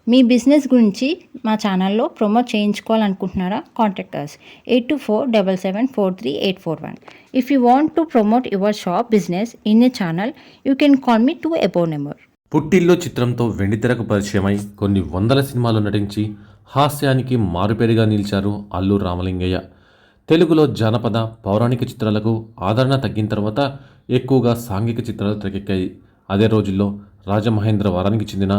మీ business గురించి మా ఛానల్లో ప్రమోట్ చేయించుకోవాలనుకుంటున్నారా? Contact us 8247743841. If you want to promote your shop business in a channel, you can call me to above number. పుట్టిల్లు చిత్రంతో వెండితెరకు పరిచయమై కొన్ని వందల సినిమాలు నటించి హాస్యానికి మారుపేరుగా నిలిచారు అల్లు రామలింగయ్య. తెలుగులో జానపద పౌరాణిక చిత్రాలకు ఆదరణ తగ్గిన తర్వాత ఎక్కువగా సాంఘిక చిత్రాలు తెరకెక్కాయి. అదే రోజుల్లో రాజమహేంద్రవరానికి చెందిన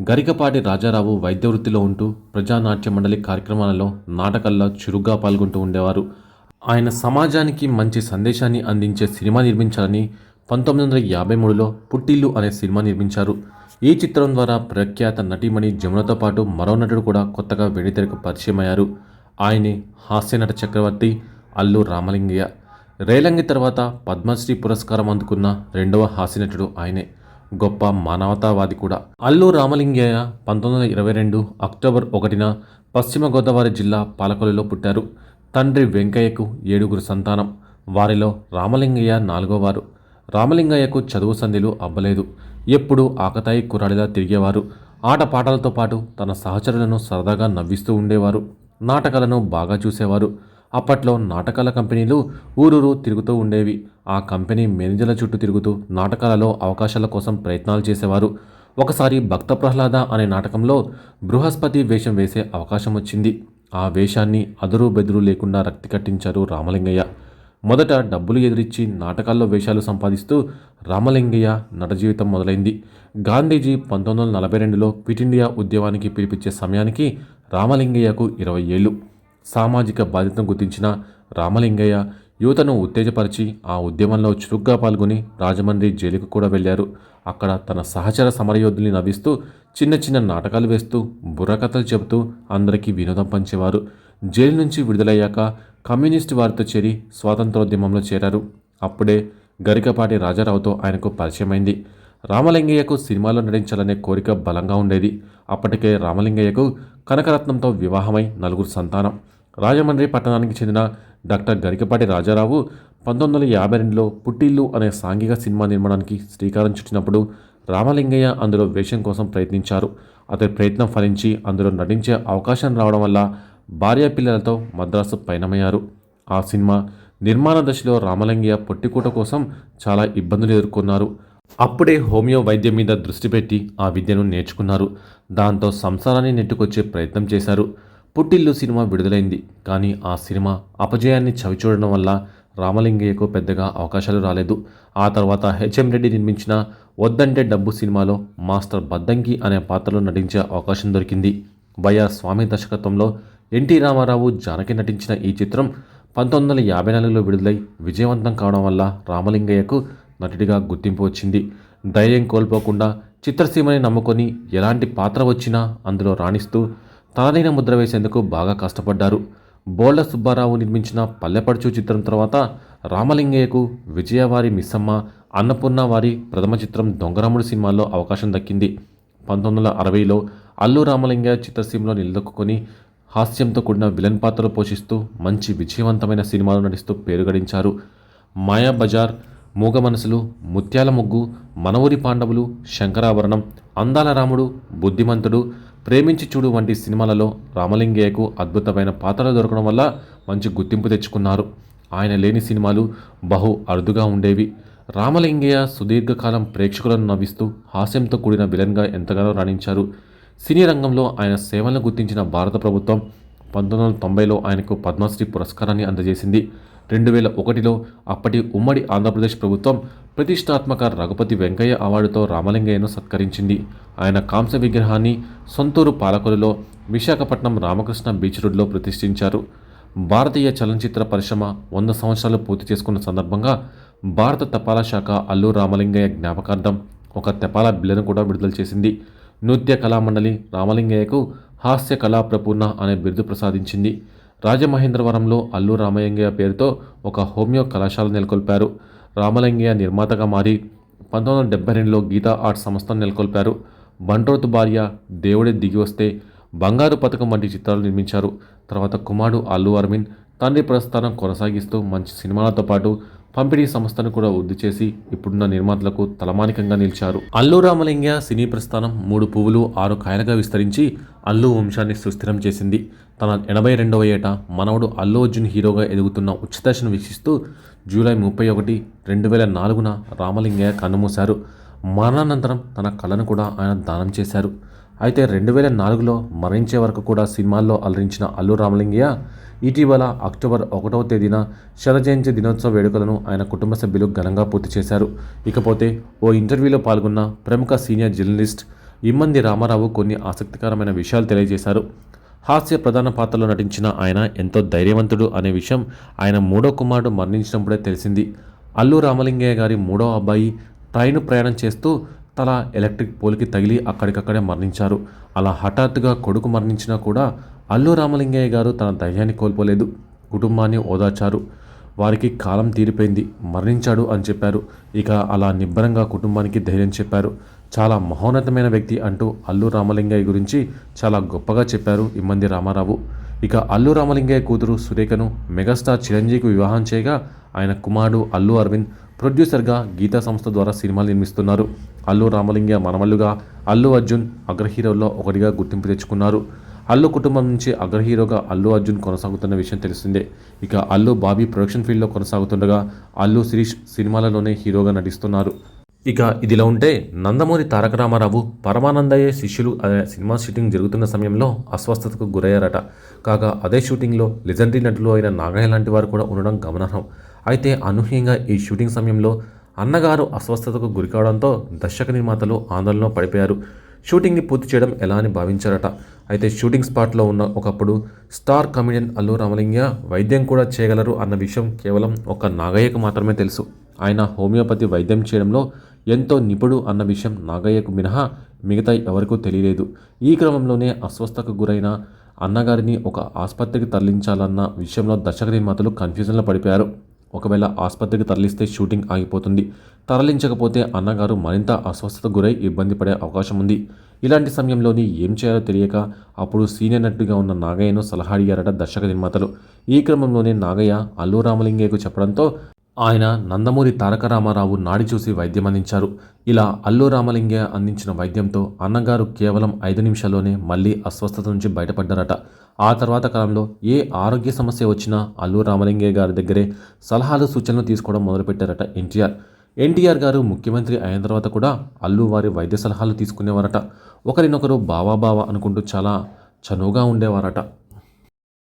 గరికపాటి రాజారావు వైద్య వృత్తిలో ఉంటూ ప్రజానాట్య మండలి కార్యక్రమాలలో నాటకాల్లో చురుగ్గా పాల్గొంటూ ఉండేవారు. ఆయన సమాజానికి మంచి సందేశాన్ని అందించే సినిమా నిర్మించాలని 1953లో పుట్టిల్లు అనే సినిమా నిర్మించారు. ఈ చిత్రం ద్వారా ప్రఖ్యాత నటీమణి జమునతో పాటు మరో నటుడు కూడా కొత్తగా వెండితెరకు పరిచయమయ్యారు. ఆయనే హాస్యనట చక్రవర్తి అల్లు రామలింగయ్య. రేలంగి తర్వాత పద్మశ్రీ పురస్కారం అందుకున్న రెండవ హాస్యనటుడు ఆయనే. గొప్ప మానవతావాది కూడా. అల్లు రామలింగయ్య 1922 అక్టోబర్ 1న పశ్చిమ గోదావరి జిల్లా పాలకొల్లులో పుట్టారు. తండ్రి వెంకయ్యకు 7గురు సంతానం. వారిలో రామలింగయ్య 4గోవారు. రామలింగయ్యకు చదువు సంధ్యలు అబ్బలేదు. ఎప్పుడూ ఆకతాయి కుర్రాడిలా తిరిగేవారు. ఆటపాటలతో పాటు తన సహచరులను సరదాగా నవ్విస్తూ ఉండేవారు. నాటకాలను బాగా చూసేవారు. అప్పట్లో నాటకాల కంపెనీలు ఊరూరు తిరుగుతూ ఉండేవి. ఆ కంపెనీ మేనేజర్ల చుట్టూ తిరుగుతూ నాటకాలలో అవకాశాల కోసం ప్రయత్నాలు చేసేవారు. ఒకసారి భక్త ప్రహ్లాద అనే నాటకంలో బృహస్పతి వేషం వేసే అవకాశం వచ్చింది. ఆ వేషాన్ని అదురు బెదురు లేకుండా రక్తి కట్టించారు రామలింగయ్య. మొదట డబ్బులు ఎదురిచ్చి నాటకాల్లో వేషాలు సంపాదిస్తూ రామలింగయ్య నట జీవితం మొదలైంది. గాంధీజీ 1942లో క్విట్ ఇండియా ఉద్యమానికి పిలిపించే సమయానికి రామలింగయ్యకు 20 ఏళ్ళు. సామాజిక బాధ్యతను గుర్తించిన రామలింగయ్య యువతను ఉత్తేజపరిచి ఆ ఉద్యమంలో చురుగ్గా పాల్గొని రాజమండ్రి జైలుకు కూడా వెళ్లారు. అక్కడ తన సహచర సమరయోధుల్ని నవ్విస్తూ చిన్న చిన్న నాటకాలు వేస్తూ బుర్రకథలు చెబుతూ అందరికీ వినోదం పంచేవారు. జైలు నుంచి విడుదలయ్యాక కమ్యూనిస్టు వారితో చేరి స్వాతంత్రోద్యమంలో చేరారు. అప్పుడే గరికపాటి రాజారావుతో ఆయనకు పరిచయమైంది. రామలింగయ్యకు సినిమాలో నటించాలనే కోరిక బలంగా ఉండేది. అప్పటికే రామలింగయ్యకు కనకరత్నంతో వివాహమై 4గురు సంతానం. రాజమండ్రి పట్టణానికి చెందిన డాక్టర్ గరికపాటి రాజారావు 1952లో పుట్టిల్లు అనే సాంఘిక సినిమా నిర్మాణానికి శ్రీకారం చుట్టినప్పుడు రామలింగయ్య అందులో వేషం కోసం ప్రయత్నించారు. అతని ప్రయత్నం ఫలించి అందులో నటించే అవకాశం రావడం వల్ల భార్య పిల్లలతో మద్రాసు పయనమయ్యారు. ఆ సినిమా నిర్మాణ దశలో రామలింగయ్య పొట్టికూట కోసం చాలా ఇబ్బందులు ఎదుర్కొన్నారు. అప్పుడే హోమియో వైద్యం మీద దృష్టి పెట్టి ఆ విద్యను నేర్చుకున్నారు. దాంతో సంసారాన్ని నెట్టుకొచ్చే ప్రయత్నం చేశారు. పుట్టిల్లు సినిమా విడుదలైంది. కానీ ఆ సినిమా అపజయాన్ని చవిచూడడం వల్ల రామలింగయ్యకు పెద్దగా అవకాశాలు రాలేదు. ఆ తర్వాత హెచ్ఎం రెడ్డి నిర్మించిన వద్దంటే డబ్బు సినిమాలో మాస్టర్ బద్దంకి అనే పాత్రలో నటించే అవకాశం దొరికింది. వైఆర్ స్వామి దర్శకత్వంలో ఎన్టీ రామారావు జానకి నటించిన ఈ చిత్రం 1954లో విడుదలై విజయవంతం కావడం వల్ల రామలింగయ్యకు నటుడిగా గుర్తింపు వచ్చింది. ధైర్యం కోల్పోకుండా చిత్రసీమని నమ్ముకొని ఎలాంటి పాత్ర వచ్చినా అందులో రాణిస్తూ తనదైన ముద్ర వేసేందుకు బాగా కష్టపడ్డారు. బోళ్ల సుబ్బారావు నిర్మించిన పల్లెపడుచు చిత్రం తర్వాత రామలింగయ్యకు విజయవారి మిస్సమ్మ, అన్నపూర్ణ వారి ప్రథమ చిత్రం దొంగరాముడు సినిమాల్లో అవకాశం దక్కింది. 1960లో అల్లు రామలింగయ్య చిత్రసీమలో నిలదొక్కుని హాస్యంతో కూడిన విలన్ పాత్రలు పోషిస్తూ మంచి విజయవంతమైన సినిమాలు నటిస్తూ పేరు గడించారు. మాయాబజార్, మూగ మనసులు, ముత్యాల ముగ్గు, మన ఊరి పాండవులు, శంకరాభరణం, అందాల రాముడు, బుద్ధిమంతుడు, ప్రేమించి చూడు వంటి సినిమాలలో రామలింగయ్యకు అద్భుతమైన పాత్రలు దొరకడం వల్ల మంచి గుర్తింపు తెచ్చుకున్నారు. ఆయన లేని సినిమాలు బహు అరుదుగా ఉండేవి. రామలింగయ్య సుదీర్ఘకాలం ప్రేక్షకులను నవ్విస్తూ హాస్యంతో కూడిన విలన్గా ఎంతగానో రాణించారు. సినీ రంగంలో ఆయన సేవలను గుర్తించిన భారత ప్రభుత్వం 1990లో ఆయనకు పద్మశ్రీ పురస్కారాన్ని అందజేసింది. 2001లో అప్పటి ఉమ్మడి ఆంధ్రప్రదేశ్ ప్రభుత్వం ప్రతిష్టాత్మక రఘుపతి వెంకయ్య అవార్డుతో రామలింగయ్యను సత్కరించింది. ఆయన కాంస్య విగ్రహాన్ని సొంతూరు పాలకొల్లులో, విశాఖపట్నం రామకృష్ణ బీచ్ రోడ్లో ప్రతిష్ఠించారు. భారతీయ చలనచిత్ర పరిశ్రమ 100 సంవత్సరాలు పూర్తి చేసుకున్న సందర్భంగా భారత తపాలా శాఖ అల్లు రామలింగయ్య జ్ఞాపకార్థం ఒక తపాలా బిల్లును కూడా విడుదల చేసింది. నృత్య కళామండలి రామలింగయ్యకు హాస్య కళా ప్రపూర్ణ అనే బిరుదు ప్రసాదించింది. రాజమహేంద్రవరంలో అల్లు రామలింగయ్య పేరుతో ఒక హోమియో కళాశాల నెలకొల్పారు. రామలింగయ్య నిర్మాతగా మారి 1972లో గీతా ఆర్ట్స్ సంస్థను నెలకొల్పారు. బంట్రోతు భార్య, దేవుడే దిగి వస్తే, బంగారు పథకం వంటి చిత్రాలు నిర్మించారు. తర్వాత కుమారుడు అల్లు అరవింద్ తండ్రి ప్రస్థానం కొనసాగిస్తూ మంచి సినిమాలతో పాటు పంపిణీ సంస్థను కూడా వృద్ధి చేసి ఇప్పుడున్న నిర్మాతలకు తలమానికంగా నిలిచారు. అల్లు రామలింగయ్య సినీ ప్రస్థానం 3 పువ్వులు 6 కాయలుగా విస్తరించి అల్లు వంశాన్ని సుస్థిరం చేసింది. తన 82వ ఏట మనవడు అల్లు అర్జున్ హీరోగా ఎదుగుతున్న ఉచితదశను వీక్షిస్తూ జూలై 31, 2004న రామలింగయ్య కన్నుమూశారు. మరణానంతరం తన కళను కూడా ఆయన దానం చేశారు. అయితే 2004లో మరణించే వరకు కూడా సినిమాల్లో అలరించిన అల్లు రామలింగయ్య ఇటీవల అక్టోబర్ 1వ తేదీన శతజయంతి దినోత్సవ వేడుకలను ఆయన కుటుంబ సభ్యులు ఘనంగా పూర్తి చేశారు. ఇకపోతే ఓ ఇంటర్వ్యూలో పాల్గొన్న ప్రముఖ సీనియర్ జర్నలిస్ట్ ఇమ్మంది రామారావు కొన్ని ఆసక్తికరమైన విషయాలు తెలియజేశారు. హాస్య ప్రధాన పాత్రలో నటించిన ఆయన ఎంతో ధైర్యవంతుడు అనే విషయం ఆయన 3వ కుమారుడు మరణించినప్పుడే తెలిసింది. అల్లు రామలింగయ్య గారి 3వ అబ్బాయి ట్రైను ప్రయాణం చేస్తూ తల ఎలక్ట్రిక్ పోల్కి తగిలి అక్కడికక్కడే మరణించారు. అలా హఠాత్తుగా కొడుకు మరణించినా కూడా అల్లు రామలింగయ్య గారు తన ధైర్యాన్ని కోల్పోలేదు. కుటుంబాన్ని ఓదార్చారు. వారికి కాలం తీరిపోయింది, మరణించాడు అని చెప్పారు. ఇక అలా నిబ్బరంగా కుటుంబానికి ధైర్యం చెప్పారు. చాలా మహోన్నతమైన వ్యక్తి అంటూ అల్లు రామలింగయ్య గురించి చాలా గొప్పగా చెప్పారు ఇమ్మంది రామారావు. ఇక అల్లు రామలింగయ్య కూతురు సురేఖను మెగాస్టార్ చిరంజీవికి వివాహం చేయగా ఆయన కుమారుడు అల్లు అరవింద్ ప్రొడ్యూసర్గా గీతా సంస్థ ద్వారా సినిమాలు నిర్మిస్తున్నారు. అల్లు రామలింగయ్య మనవళ్లుగా అల్లు అర్జున్ అగ్రహీరోల్లో ఒకటిగా గుర్తింపు తెచ్చుకున్నారు. అల్లు కుటుంబం నుంచి అగ్రహీరోగా అల్లు అర్జున్ కొనసాగుతున్న విషయం తెలిసిందే. ఇక అల్లు బాబీ ప్రొడక్షన్ ఫీల్డ్లో కొనసాగుతుండగా అల్లు శిరీష్ సినిమాలలోనే హీరోగా నటిస్తున్నారు. ఇక ఇదిలా ఉంటే నందమూరి తారక రామారావు పరమానందయ్య శిష్యులు అనే సినిమా షూటింగ్ జరుగుతున్న సమయంలో అస్వస్థతకు గురయ్యారట. కాగా అదే షూటింగ్లో లెజెండరీ నటులు అయిన నాగయ్య లాంటి వారు కూడా ఉండడం గమనార్హం. అయితే అనూహ్యంగా ఈ షూటింగ్ సమయంలో అన్నగారు అస్వస్థతకు గురికావడంతో దర్శక నిర్మాతలు ఆందోళనలో పడిపోయారు. షూటింగ్ని పూర్తి చేయడం ఎలా అని భావించారట. అయితే షూటింగ్ స్పాట్లో ఉన్న ఒకప్పుడు స్టార్ కమెడియన్ అల్లు రామలింగయ్య వైద్యం కూడా చేయగలరు అన్న విషయం కేవలం ఒక నాగయ్యకు మాత్రమే తెలుసు. ఆయన హోమియోపతి వైద్యం చేయడంలో ఎంతో నిపుణుడు అన్న విషయం నాగయ్యకు మినహా మిగతా ఎవరికూ తెలియలేదు. ఈ క్రమంలోనే అస్వస్థతకు గురైన అన్నగారిని ఒక ఆసుపత్రికి తరలించాలన్న విషయంలో దర్శక నిర్మాతలు కన్ఫ్యూజన్లో పడిపోయారు. ఒకవేళ ఆసుపత్రికి తరలిస్తే షూటింగ్ ఆగిపోతుంది, తరలించకపోతే అన్నగారు మరింత అస్వస్థతకు గురై ఇబ్బంది పడే అవకాశం ఉంది. ఇలాంటి సమయంలోని ఏం చేయాలో తెలియక అప్పుడు సీనియర్ నటుడిగా ఉన్న నాగయ్యను సలహా అడిగారట దర్శక నిర్మాతలు. ఈ క్రమంలోనే నాగయ్య అల్లు రామలింగయ్యకు చెప్పడంతో ఆయన నందమూరి తారక రామారావు నాడి చూసి వైద్యం అందించారు. ఇలా అల్లు రామలింగయ్య అందించిన వైద్యంతో అన్నగారు కేవలం 5 నిమిషాల్లోనే మళ్ళీ అస్వస్థత నుంచి బయటపడ్డారట. ఆ తర్వాత కాలంలో ఏ ఆరోగ్య సమస్య వచ్చినా అల్లు రామలింగయ్య గారి దగ్గరే సలహాలు సూచనలు తీసుకోవడం మొదలుపెట్టారట ఎన్టీఆర్ గారు ముఖ్యమంత్రి అయిన తర్వాత కూడా అల్లు వారి వైద్య సలహాలు తీసుకునేవారట. ఒకరినొకరు బావా అనుకుంటూ చాలా చనువుగా ఉండేవారట.